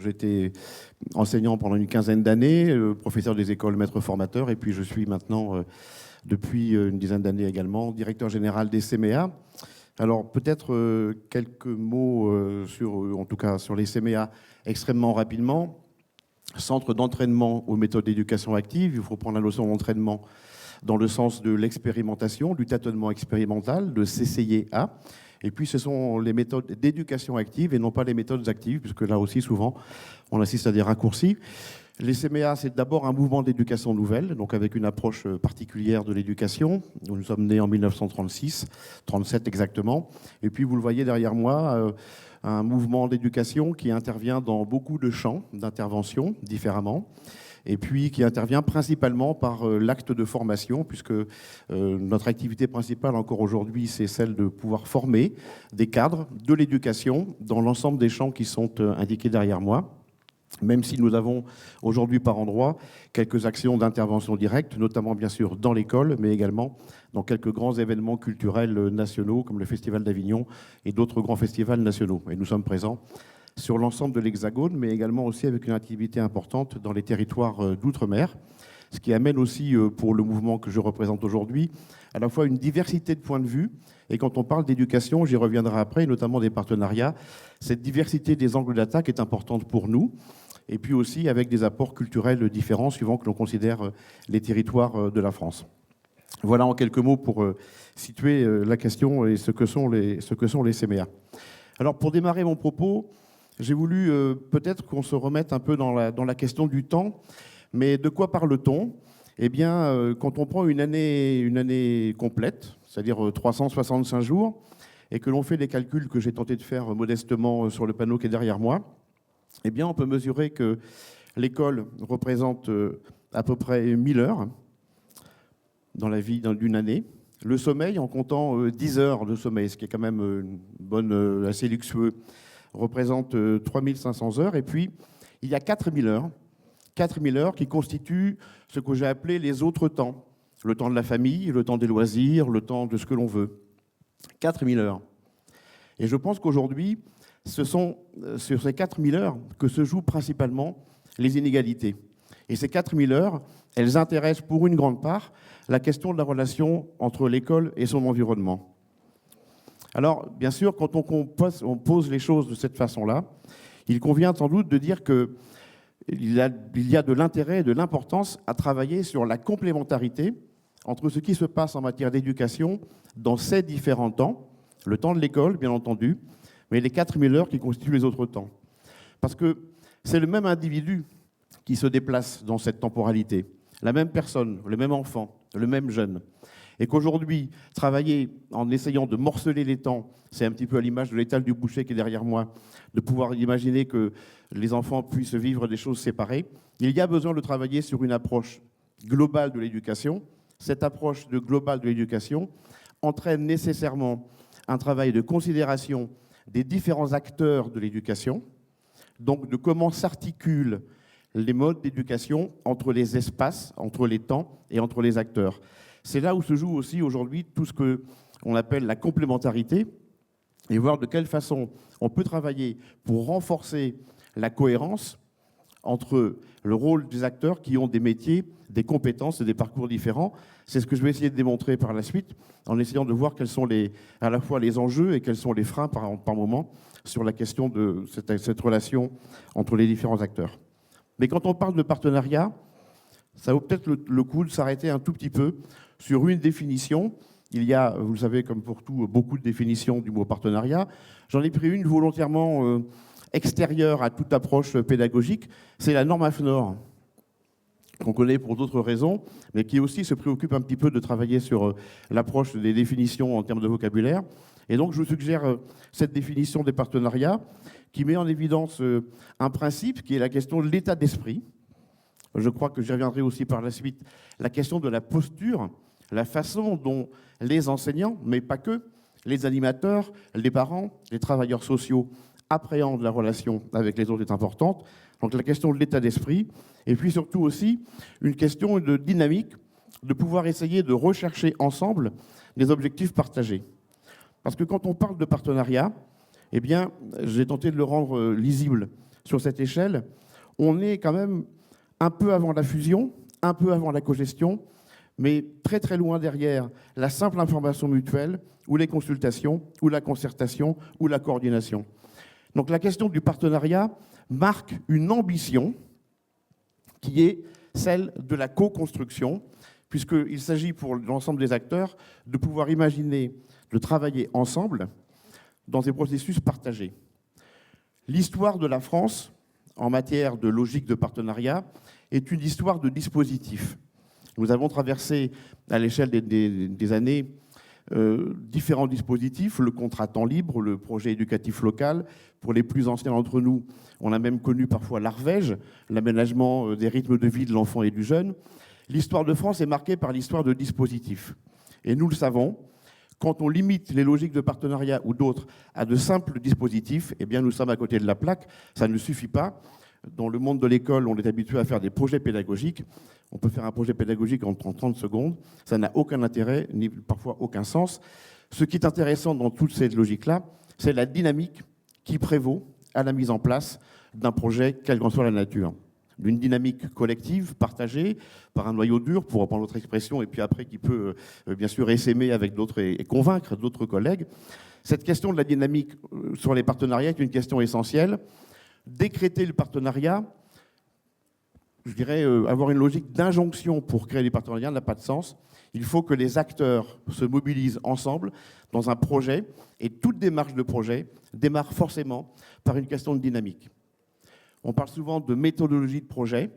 J'étais enseignant pendant une quinzaine d'années, professeur des écoles, maître formateur, et puis je suis maintenant, depuis une dizaine d'années également, directeur général des CMEA. Alors peut-être quelques mots en tout cas sur les CMEA extrêmement rapidement. Centre d'entraînement aux méthodes d'éducation active, il faut prendre la notion d'entraînement dans le sens de l'expérimentation, du tâtonnement expérimental, de s'essayer à. Et puis, ce sont les méthodes d'éducation active et non pas les méthodes actives, puisque là aussi, souvent, on assiste à des raccourcis. Les CMEA, c'est d'abord un mouvement d'éducation nouvelle, donc avec une approche particulière de l'éducation. Nous sommes nés en 1936, 37 exactement. Et puis, vous le voyez derrière moi, un mouvement d'éducation qui intervient dans beaucoup de champs d'intervention différemment, et puis qui intervient principalement par l'acte de formation, puisque notre activité principale encore aujourd'hui, c'est celle de pouvoir former des cadres de l'éducation dans l'ensemble des champs qui sont indiqués derrière moi, même si nous avons aujourd'hui par endroits quelques actions d'intervention directe, notamment bien sûr dans l'école, mais également dans quelques grands événements culturels nationaux, comme le Festival d'Avignon et d'autres grands festivals nationaux. Et nous sommes présents sur l'ensemble de l'Hexagone, mais également aussi avec une activité importante dans les territoires d'outre-mer, ce qui amène aussi, pour le mouvement que je représente aujourd'hui, à la fois une diversité de points de vue, et quand on parle d'éducation, j'y reviendrai après, notamment des partenariats, cette diversité des angles d'attaque est importante pour nous, et puis aussi avec des apports culturels différents, suivant que l'on considère les territoires de la France. Voilà en quelques mots pour situer la question et ce que sont les CMEA. Alors pour démarrer mon propos, j'ai voulu peut-être qu'on se remette un peu dans la question du temps, mais de quoi parle-t-on ? Eh bien, quand on prend une année complète, c'est-à-dire 365 jours, et que l'on fait les calculs que j'ai tenté de faire modestement sur le panneau qui est derrière moi, eh bien, on peut mesurer que l'école représente à peu près 1000 heures dans la vie d'une année. Le sommeil, en comptant 10 heures de sommeil, ce qui est quand même assez luxueux, représente 3500 heures. Et puis, il y a 4000 heures. 4000 heures qui constituent ce que j'ai appelé les autres temps. Le temps de la famille, le temps des loisirs, le temps de ce que l'on veut. 4000 heures. Et je pense qu'aujourd'hui, ce sont sur ces 4000 heures que se jouent principalement les inégalités. Et ces 4000 heures, elles intéressent pour une grande part la question de la relation entre l'école et son environnement. Alors, bien sûr, quand on pose les choses de cette façon-là, il convient sans doute de dire qu'il y a de l'intérêt et de l'importance à travailler sur la complémentarité entre ce qui se passe en matière d'éducation dans ces différents temps, le temps de l'école, bien entendu, mais les 4000 heures qui constituent les autres temps. Parce que c'est le même individu qui se déplace dans cette temporalité, la même personne, le même enfant, le même jeune. Et qu'aujourd'hui, travailler en essayant de morceler les temps, c'est un petit peu à l'image de l'étal du boucher qui est derrière moi, de pouvoir imaginer que les enfants puissent vivre des choses séparées. Il y a besoin de travailler sur une approche globale de l'éducation. Cette approche globale de l'éducation entraîne nécessairement un travail de considération des différents acteurs de l'éducation, donc de comment s'articulent les modes d'éducation entre les espaces, entre les temps et entre les acteurs. C'est là où se joue aussi aujourd'hui tout ce qu'on appelle la complémentarité et voir de quelle façon on peut travailler pour renforcer la cohérence entre le rôle des acteurs qui ont des métiers, des compétences et des parcours différents. C'est ce que je vais essayer de démontrer par la suite en essayant de voir quels sont à la fois les enjeux et quels sont les freins par moment sur la question de cette relation entre les différents acteurs. Mais quand on parle de partenariat, ça vaut peut-être le coup de s'arrêter un tout petit peu sur une définition. Il y a, vous le savez, comme pour tout, beaucoup de définitions du mot partenariat. J'en ai pris une volontairement extérieure à toute approche pédagogique. C'est la norme AFNOR, qu'on connaît pour d'autres raisons, mais qui aussi se préoccupe un petit peu de travailler sur l'approche des définitions en termes de vocabulaire. Et donc, je vous suggère cette définition des partenariats qui met en évidence un principe qui est la question de l'état d'esprit. Je crois que j'y reviendrai aussi par la suite. La question de la posture, la façon dont les enseignants, mais pas que, les animateurs, les parents, les travailleurs sociaux appréhendent la relation avec les autres est importante. Donc la question de l'état d'esprit, et puis surtout aussi une question de dynamique, de pouvoir essayer de rechercher ensemble des objectifs partagés. Parce que quand on parle de partenariat, eh bien, j'ai tenté de le rendre lisible sur cette échelle, on est quand même un peu avant la fusion, un peu avant la cogestion, mais très très loin derrière la simple information mutuelle, ou les consultations, ou la concertation, ou la coordination. Donc la question du partenariat marque une ambition qui est celle de la co-construction, puisqu'il s'agit pour l'ensemble des acteurs de pouvoir imaginer, de travailler ensemble dans des processus partagés. L'histoire de la France, en matière de logique de partenariat, est une histoire de dispositifs. Nous avons traversé, à l'échelle des années, différents dispositifs, le contrat temps libre, le projet éducatif local. Pour les plus anciens d'entre nous, on a même connu parfois l'ARVEJ, l'aménagement des rythmes de vie de l'enfant et du jeune. L'histoire de France est marquée par l'histoire de dispositifs. Et nous le savons, quand on limite les logiques de partenariat ou d'autres à de simples dispositifs, eh bien nous sommes à côté de la plaque, ça ne suffit pas. Dans le monde de l'école, on est habitué à faire des projets pédagogiques. On peut faire un projet pédagogique en 30 secondes. Ça n'a aucun intérêt, ni parfois aucun sens. Ce qui est intéressant dans toute cette logique-là, c'est la dynamique qui prévaut à la mise en place d'un projet, quelle qu'en soit la nature. D'une dynamique collective, partagée par un noyau dur, pour reprendre notre expression, et puis après qui peut bien sûr essaimer avec d'autres et convaincre d'autres collègues. Cette question de la dynamique sur les partenariats est une question essentielle. Décréter le partenariat, je dirais avoir une logique d'injonction pour créer des partenariats n'a pas de sens. Il faut que les acteurs se mobilisent ensemble dans un projet, et toute démarche de projet démarre forcément par une question de dynamique. On parle souvent de méthodologie de projet,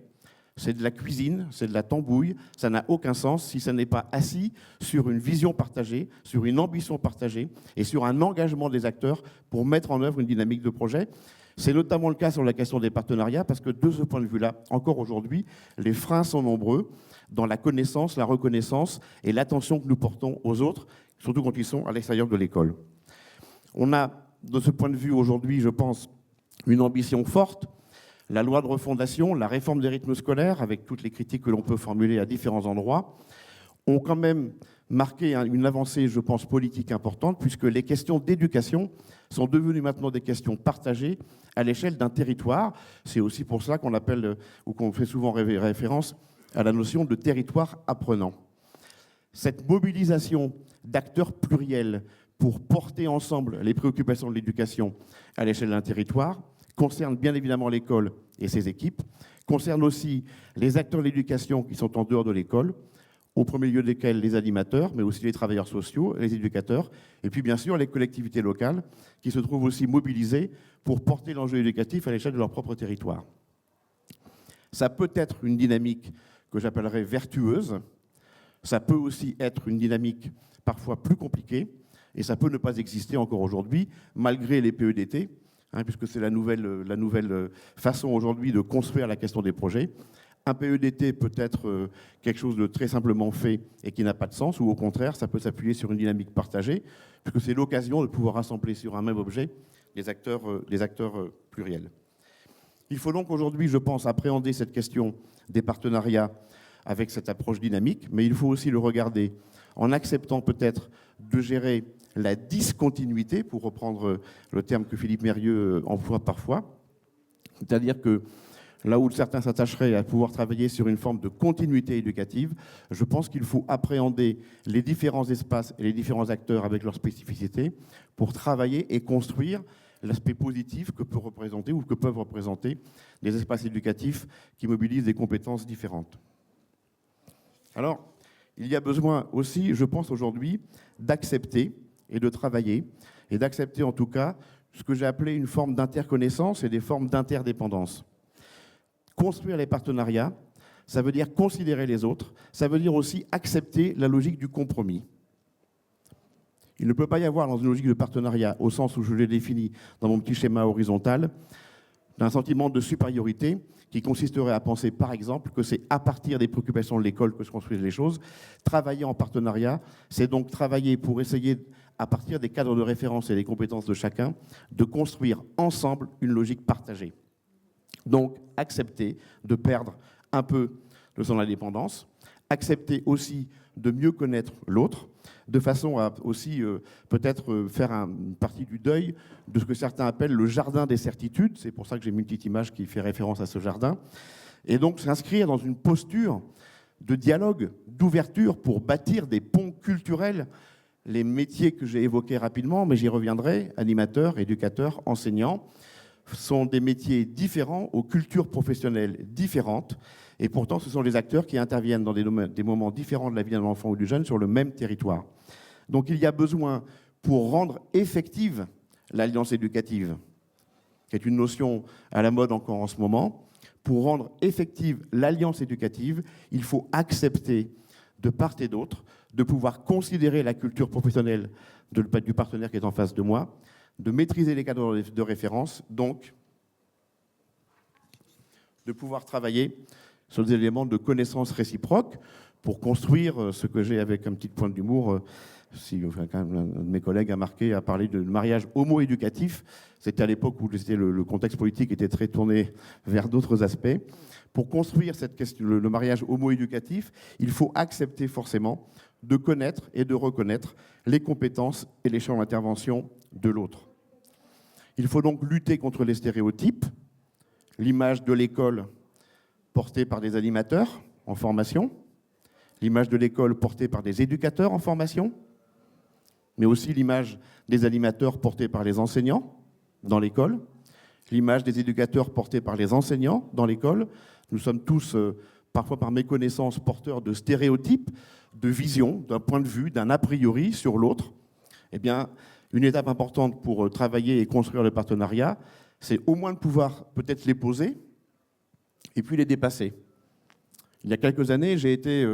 c'est de la cuisine, c'est de la tambouille, ça n'a aucun sens si ça n'est pas assis sur une vision partagée, sur une ambition partagée et sur un engagement des acteurs pour mettre en œuvre une dynamique de projet. C'est notamment le cas sur la question des partenariats, parce que de ce point de vue-là, encore aujourd'hui, les freins sont nombreux dans la connaissance, la reconnaissance et l'attention que nous portons aux autres, surtout quand ils sont à l'extérieur de l'école. On a, de ce point de vue aujourd'hui, je pense, une ambition forte. La loi de refondation, la réforme des rythmes scolaires, avec toutes les critiques que l'on peut formuler à différents endroits, ont quand même marqué une avancée, je pense, politique importante, puisque les questions d'éducation sont devenues maintenant des questions partagées à l'échelle d'un territoire. C'est aussi pour cela qu'on appelle, ou qu'on fait souvent référence à la notion de territoire apprenant. Cette mobilisation d'acteurs pluriels pour porter ensemble les préoccupations de l'éducation à l'échelle d'un territoire concerne bien évidemment l'école et ses équipes, concerne aussi les acteurs de l'éducation qui sont en dehors de l'école, au premier lieu desquels les animateurs, mais aussi les travailleurs sociaux, les éducateurs, et puis bien sûr les collectivités locales qui se trouvent aussi mobilisées pour porter l'enjeu éducatif à l'échelle de leur propre territoire. Ça peut être une dynamique que j'appellerais vertueuse, ça peut aussi être une dynamique parfois plus compliquée, et ça peut ne pas exister encore aujourd'hui, malgré les PEDT, puisque c'est la nouvelle façon aujourd'hui de construire la question des projets. Un PEDT peut être quelque chose de très simplement fait et qui n'a pas de sens, ou au contraire, ça peut s'appuyer sur une dynamique partagée, puisque c'est l'occasion de pouvoir rassembler sur un même objet des acteurs pluriels. Il faut donc aujourd'hui, je pense, appréhender cette question des partenariats avec cette approche dynamique, mais il faut aussi le regarder en acceptant peut-être de gérer la discontinuité, pour reprendre le terme que Philippe Mérieux emploie parfois, c'est-à-dire que là où certains s'attacheraient à pouvoir travailler sur une forme de continuité éducative, je pense qu'il faut appréhender les différents espaces et les différents acteurs avec leurs spécificités pour travailler et construire l'aspect positif que peut représenter ou que peuvent représenter des espaces éducatifs qui mobilisent des compétences différentes. Alors, il y a besoin aussi, je pense aujourd'hui, d'accepter et de travailler, et d'accepter en tout cas ce que j'ai appelé une forme d'interconnaissance et des formes d'interdépendance. Construire les partenariats, ça veut dire considérer les autres, ça veut dire aussi accepter la logique du compromis. Il ne peut pas y avoir dans une logique de partenariat, au sens où je l'ai défini dans mon petit schéma horizontal, d'un sentiment de supériorité qui consisterait à penser, par exemple, que c'est à partir des préoccupations de l'école que se construisent les choses. Travailler en partenariat, c'est donc travailler pour essayer, à partir des cadres de référence et des compétences de chacun, de construire ensemble une logique partagée. Donc, accepter de perdre un peu de son indépendance, accepter aussi de mieux connaître l'autre, de façon à aussi peut-être faire une partie du deuil de ce que certains appellent le jardin des certitudes. C'est pour ça que j'ai mis une petite image qui fait référence à ce jardin. Et donc s'inscrire dans une posture de dialogue, d'ouverture pour bâtir des ponts culturels. Les métiers que j'ai évoqués rapidement, mais j'y reviendrai, animateurs, éducateurs, enseignants, sont des métiers différents, aux cultures professionnelles différentes, et pourtant ce sont les acteurs qui interviennent dans des moments différents de la vie d'un enfant ou du jeune sur le même territoire. Donc il y a besoin, pour rendre effective l'alliance éducative, qui est une notion à la mode encore en ce moment, pour rendre effective l'alliance éducative, il faut accepter de part et d'autre de pouvoir considérer la culture professionnelle du partenaire qui est en face de moi, de maîtriser les cadres de référence, donc de pouvoir travailler sur des éléments de connaissance réciproque pour construire ce que j'ai avec un petit point d'humour. Un de mes collègues a parlé de mariage homo-éducatif. C'était à l'époque où le contexte politique était très tourné vers d'autres aspects. Pour construire cette question, le mariage homo-éducatif, il faut accepter forcément de connaître et de reconnaître les compétences et les champs d'intervention de l'autre. Il faut donc lutter contre les stéréotypes, l'image de l'école portée par des animateurs en formation, l'image de l'école portée par des éducateurs en formation, mais aussi l'image des animateurs portés par les enseignants dans l'école, l'image des éducateurs portés par les enseignants dans l'école. Nous sommes tous, parfois par méconnaissance, porteurs de stéréotypes, de visions, d'un point de vue, d'un a priori sur l'autre. Eh bien, une étape importante pour travailler et construire le partenariat, c'est au moins de pouvoir peut-être les poser et puis les dépasser. Il y a quelques années, j'ai été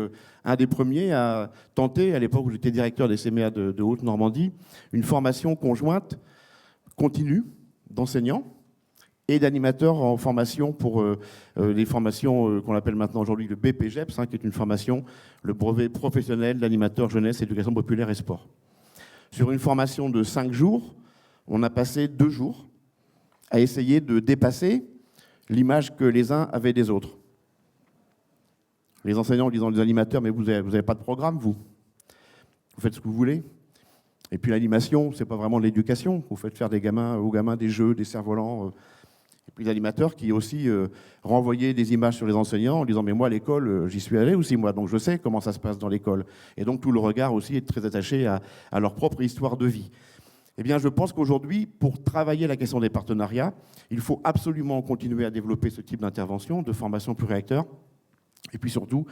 un des premiers à tenter, à l'époque où j'étais directeur des CMA de Haute-Normandie, une formation conjointe continue d'enseignants et d'animateurs en formation pour les formations qu'on appelle maintenant aujourd'hui le BPGEPS, qui est une formation, le brevet professionnel d'animateur jeunesse, éducation populaire et sport. Sur une formation de 5 jours, on a passé 2 jours à essayer de dépasser l'image que les uns avaient des autres. Les enseignants disant aux animateurs, mais vous n'avez pas de programme, vous faites ce que vous voulez. Et puis l'animation, c'est pas vraiment de l'éducation. Vous faites faire aux gamins des jeux, des cerfs-volants. Et puis l'animateur qui aussi renvoyait des images sur les enseignants en disant, mais moi à l'école, j'y suis allé aussi, moi, donc je sais comment ça se passe dans l'école. Et donc tout le regard aussi est très attaché à leur propre histoire de vie. Eh bien, je pense qu'aujourd'hui, pour travailler la question des partenariats, il faut absolument continuer à développer ce type d'intervention, de formation pluriacteur. Et puis surtout,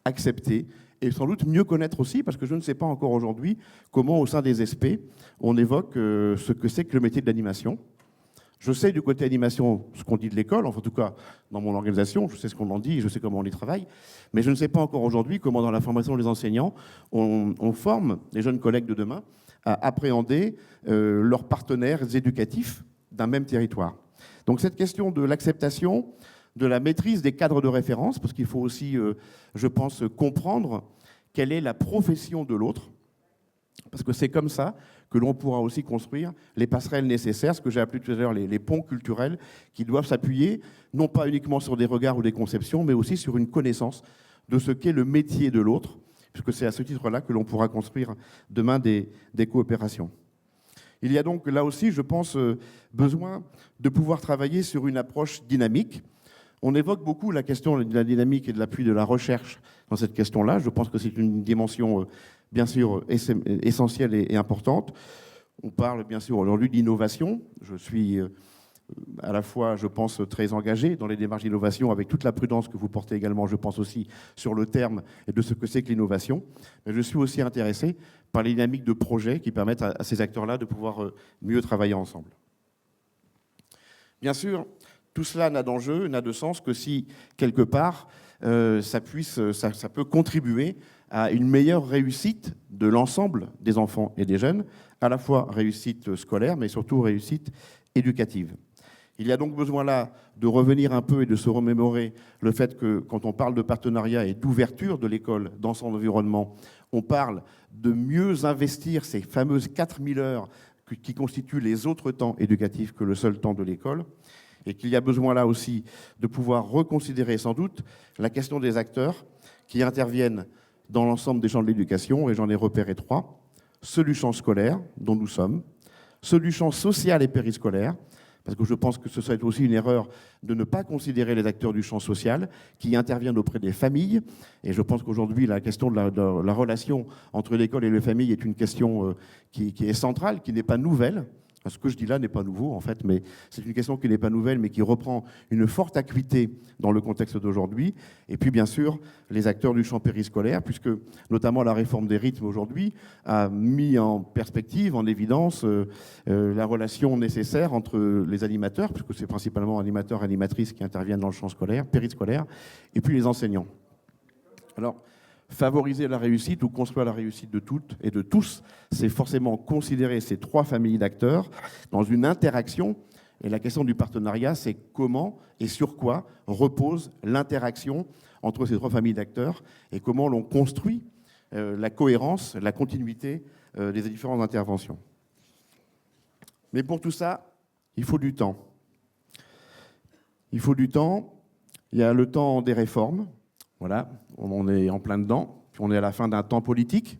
accepter et sans doute mieux connaître aussi, parce que je ne sais pas encore aujourd'hui comment au sein des SP, on évoque ce que c'est que le métier de l'animation. Je sais du côté animation ce qu'on dit de l'école, enfin, en tout cas dans mon organisation, je sais ce qu'on en dit, je sais comment on y travaille, mais je ne sais pas encore aujourd'hui comment dans la formation des enseignants, on forme les jeunes collègues de demain à appréhender leurs partenaires éducatifs d'un même territoire. Donc cette question de l'acceptation, de la maîtrise des cadres de référence, parce qu'il faut aussi, je pense, comprendre quelle est la profession de l'autre, parce que c'est comme ça que l'on pourra aussi construire les passerelles nécessaires, ce que j'ai appelé tout à l'heure les ponts culturels, qui doivent s'appuyer non pas uniquement sur des regards ou des conceptions, mais aussi sur une connaissance de ce qu'est le métier de l'autre, puisque c'est à ce titre-là que l'on pourra construire demain des coopérations. Il y a donc là aussi, je pense, besoin de pouvoir travailler sur une approche dynamique. On évoque beaucoup la question de la dynamique et de l'appui de la recherche dans cette question-là. Je pense que c'est une dimension, bien sûr, essentielle et importante. On parle, bien sûr, aujourd'hui d'innovation. Je suis à la fois, je pense, très engagé dans les démarches d'innovation avec toute la prudence que vous portez également, je pense aussi, sur le terme et de ce que c'est que l'innovation. Mais je suis aussi intéressé par les dynamiques de projets qui permettent à ces acteurs-là de pouvoir mieux travailler ensemble. Bien sûr, tout cela n'a d'enjeu, n'a de sens que si, quelque part, ça peut contribuer à une meilleure réussite de l'ensemble des enfants et des jeunes, à la fois réussite scolaire, mais surtout réussite éducative. Il y a donc besoin là de revenir un peu et de se remémorer le fait que quand on parle de partenariat et d'ouverture de l'école dans son environnement, on parle de mieux investir ces fameuses 4000 heures qui constituent les autres temps éducatifs que le seul temps de l'école, et qu'il y a besoin là aussi de pouvoir reconsidérer sans doute la question des acteurs qui interviennent dans l'ensemble des champs de l'éducation, et j'en ai repéré 3. ceux du champ scolaire, dont nous sommes, ceux du champ social et périscolaire, parce que je pense que ce serait aussi une erreur de ne pas considérer les acteurs du champ social qui interviennent auprès des familles. Et je pense qu'aujourd'hui, la question de la relation entre l'école et les familles est une question qui est centrale, qui n'est pas nouvelle. Ce que je dis là n'est pas nouveau, en fait, mais c'est une question qui n'est pas nouvelle, mais qui reprend une forte acuité dans le contexte d'aujourd'hui. Et puis, bien sûr, les acteurs du champ périscolaire, puisque notamment la réforme des rythmes aujourd'hui a mis en perspective, en évidence, la relation nécessaire entre les animateurs, puisque c'est principalement animateurs et animatrices qui interviennent dans le champ scolaire, périscolaire, et puis les enseignants. Alors, favoriser la réussite ou construire la réussite de toutes et de tous, c'est forcément considérer ces trois familles d'acteurs dans une interaction. Et la question du partenariat, c'est comment et sur quoi repose l'interaction entre ces trois familles d'acteurs et comment l'on construit la cohérence, la continuité des différentes interventions. Mais pour tout ça, il faut du temps. Il faut du temps. Il y a le temps des réformes. Voilà, on est en plein dedans, puis on est à la fin d'un temps politique,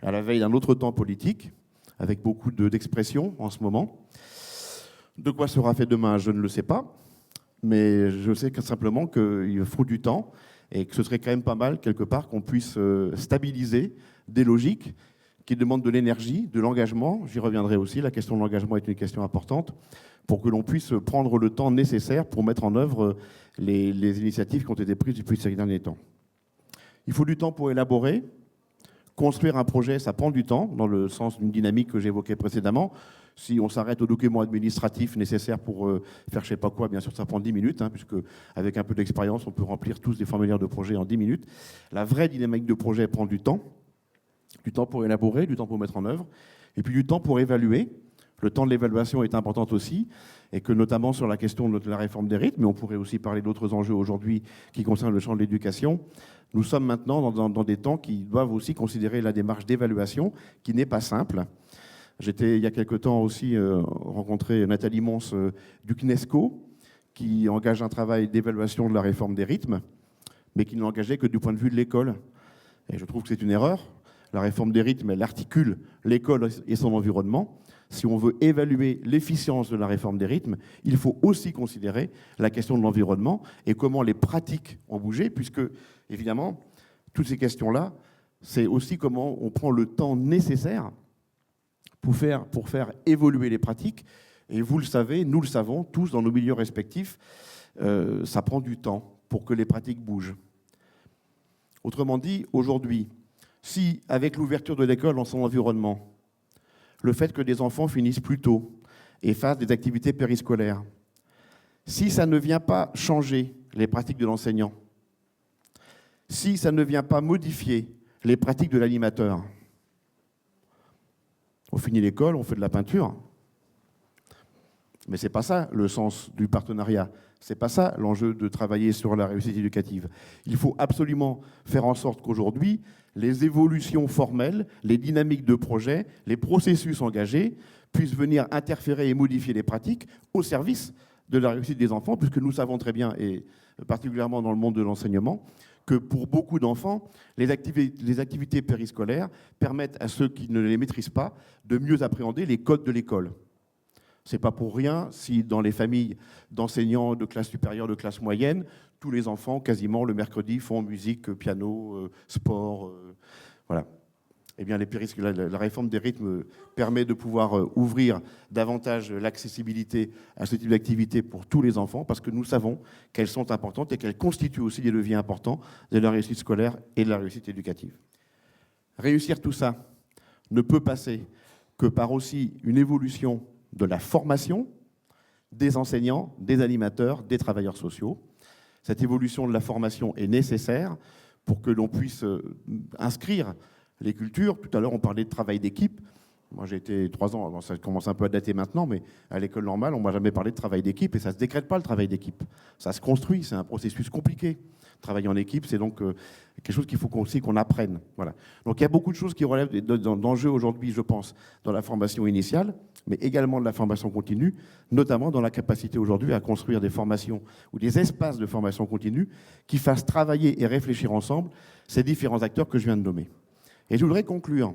à la veille d'un autre temps politique, avec beaucoup d'expressions en ce moment. De quoi sera fait demain, je ne le sais pas, mais je sais simplement qu'il faut du temps et que ce serait quand même pas mal, quelque part, qu'on puisse stabiliser des logiques qui demandent de l'énergie, de l'engagement. J'y reviendrai aussi, la question de l'engagement est une question importante, pour que l'on puisse prendre le temps nécessaire pour mettre en œuvre les initiatives qui ont été prises depuis ces derniers temps. Il faut du temps pour élaborer. Construire un projet, ça prend du temps, dans le sens d'une dynamique que j'évoquais précédemment. Si on s'arrête aux documents administratifs nécessaires pour faire je ne sais pas quoi, bien sûr, ça prend 10 minutes, puisque avec un peu d'expérience, on peut remplir tous des formulaires de projet en 10 minutes. La vraie dynamique de projet prend du temps pour élaborer, du temps pour mettre en œuvre, et puis du temps pour évaluer. Le temps de l'évaluation est important aussi, et que notamment sur la question de la réforme des rythmes, mais on pourrait aussi parler d'autres enjeux aujourd'hui qui concernent le champ de l'éducation, nous sommes maintenant dans des temps qui doivent aussi considérer la démarche d'évaluation, qui n'est pas simple. J'étais il y a quelque temps aussi rencontré Nathalie Mons du CNESCO, qui engage un travail d'évaluation de la réforme des rythmes, mais qui ne l'engageait que du point de vue de l'école. Et je trouve que c'est une erreur. La réforme des rythmes, elle articule l'école et son environnement. Si on veut évaluer l'efficience de la réforme des rythmes, il faut aussi considérer la question de l'environnement et comment les pratiques ont bougé, puisque, évidemment, toutes ces questions-là, c'est aussi comment on prend le temps nécessaire pour faire évoluer les pratiques. Et vous le savez, nous le savons, tous dans nos milieux respectifs, ça prend du temps pour que les pratiques bougent. Autrement dit, aujourd'hui, si, avec l'ouverture de l'école dans son environnement, le fait que des enfants finissent plus tôt et fassent des activités périscolaires, si ça ne vient pas changer les pratiques de l'enseignant, si ça ne vient pas modifier les pratiques de l'animateur, on finit l'école, on fait de la peinture. Mais ce n'est pas ça le sens du partenariat. Ce n'est pas ça l'enjeu de travailler sur la réussite éducative. Il faut absolument faire en sorte qu'aujourd'hui, les évolutions formelles, les dynamiques de projet, les processus engagés puissent venir interférer et modifier les pratiques au service de la réussite des enfants, puisque nous savons très bien, et particulièrement dans le monde de l'enseignement, que pour beaucoup d'enfants, les activités périscolaires permettent à ceux qui ne les maîtrisent pas de mieux appréhender les codes de l'école. Ce n'est pas pour rien si dans les familles d'enseignants de classe supérieure, de classe moyenne, tous les enfants, quasiment le mercredi, font musique, piano, sport. Voilà. Eh bien, la réforme des rythmes permet de pouvoir ouvrir davantage l'accessibilité à ce type d'activité pour tous les enfants, parce que nous savons qu'elles sont importantes et qu'elles constituent aussi des leviers importants de la réussite scolaire et de la réussite éducative. Réussir tout ça ne peut passer que par aussi une évolution de la formation des enseignants, des animateurs, des travailleurs sociaux. Cette évolution de la formation est nécessaire pour que l'on puisse inscrire les cultures. Tout à l'heure, on parlait de travail d'équipe. Moi, j'ai été 3 ans, bon, ça commence un peu à dater maintenant, mais à l'école normale, on ne m'a jamais parlé de travail d'équipe, et ça ne se décrète pas, le travail d'équipe. Ça se construit, c'est un processus compliqué. Travailler en équipe, c'est donc quelque chose qu'il faut aussi qu'on apprenne. Voilà. Donc il y a beaucoup de choses qui relèvent d'enjeux aujourd'hui, je pense, dans la formation initiale, mais également de la formation continue, notamment dans la capacité aujourd'hui à construire des formations ou des espaces de formation continue qui fassent travailler et réfléchir ensemble ces différents acteurs que je viens de nommer. Et je voudrais conclure,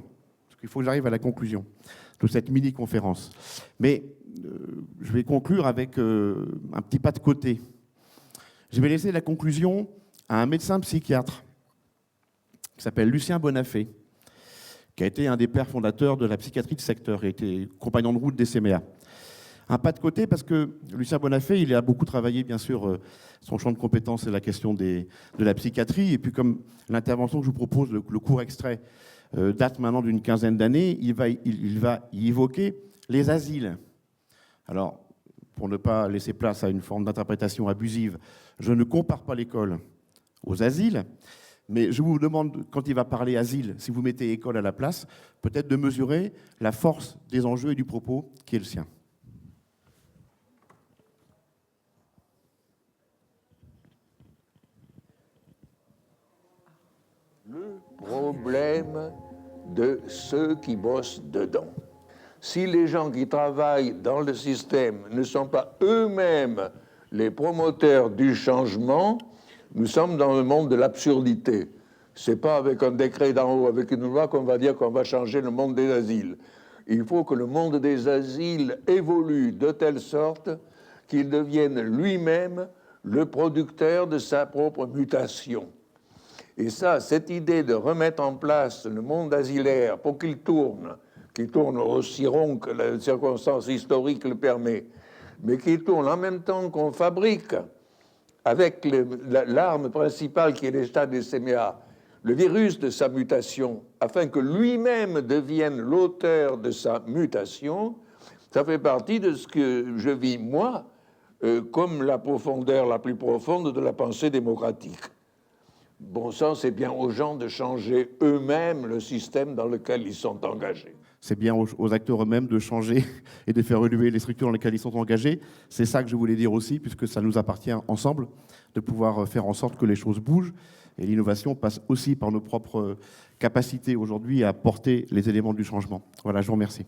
parce Il faut que j'arrive à la conclusion de cette mini-conférence. Mais je vais conclure avec un petit pas de côté. Je vais laisser la conclusion à un médecin psychiatre qui s'appelle Lucien Bonafé, qui a été un des pères fondateurs de la psychiatrie de secteur et était compagnon de route des CMA. Un pas de côté parce que Lucien Bonafé, il a beaucoup travaillé, bien sûr, son champ de compétences, c'est la question de la psychiatrie. Et puis comme l'intervention que je vous propose, le court extrait, date maintenant d'une quinzaine d'années, il va y évoquer les asiles. Alors, pour ne pas laisser place à une forme d'interprétation abusive, je ne compare pas l'école aux asiles, mais je vous demande, quand il va parler asile, si vous mettez école à la place, peut-être de mesurer la force des enjeux et du propos qui est le sien. Le problème de ceux qui bossent dedans. Si les gens qui travaillent dans le système ne sont pas eux-mêmes les promoteurs du changement, nous sommes dans le monde de l'absurdité. C'est pas avec un décret d'en haut, avec une loi qu'on va dire qu'on va changer le monde des asiles. Il faut que le monde des asiles évolue de telle sorte qu'il devienne lui-même le producteur de sa propre mutation. Et ça, cette idée de remettre en place le monde asilaire pour qu'il tourne aussi rond que la circonstance historique le permet, mais qu'il tourne en même temps qu'on fabrique, avec l'arme principale qui est l'état des CMA, le virus de sa mutation, afin que lui-même devienne l'auteur de sa mutation, ça fait partie de ce que je vis, moi, comme la profondeur la plus profonde de la pensée démocratique. Bon sang, c'est bien aux gens de changer eux-mêmes le système dans lequel ils sont engagés. C'est bien aux acteurs eux-mêmes de changer et de faire évoluer les structures dans lesquelles ils sont engagés. C'est ça que je voulais dire aussi, puisque ça nous appartient ensemble de pouvoir faire en sorte que les choses bougent. Et l'innovation passe aussi par nos propres capacités aujourd'hui à porter les éléments du changement. Voilà, je vous remercie.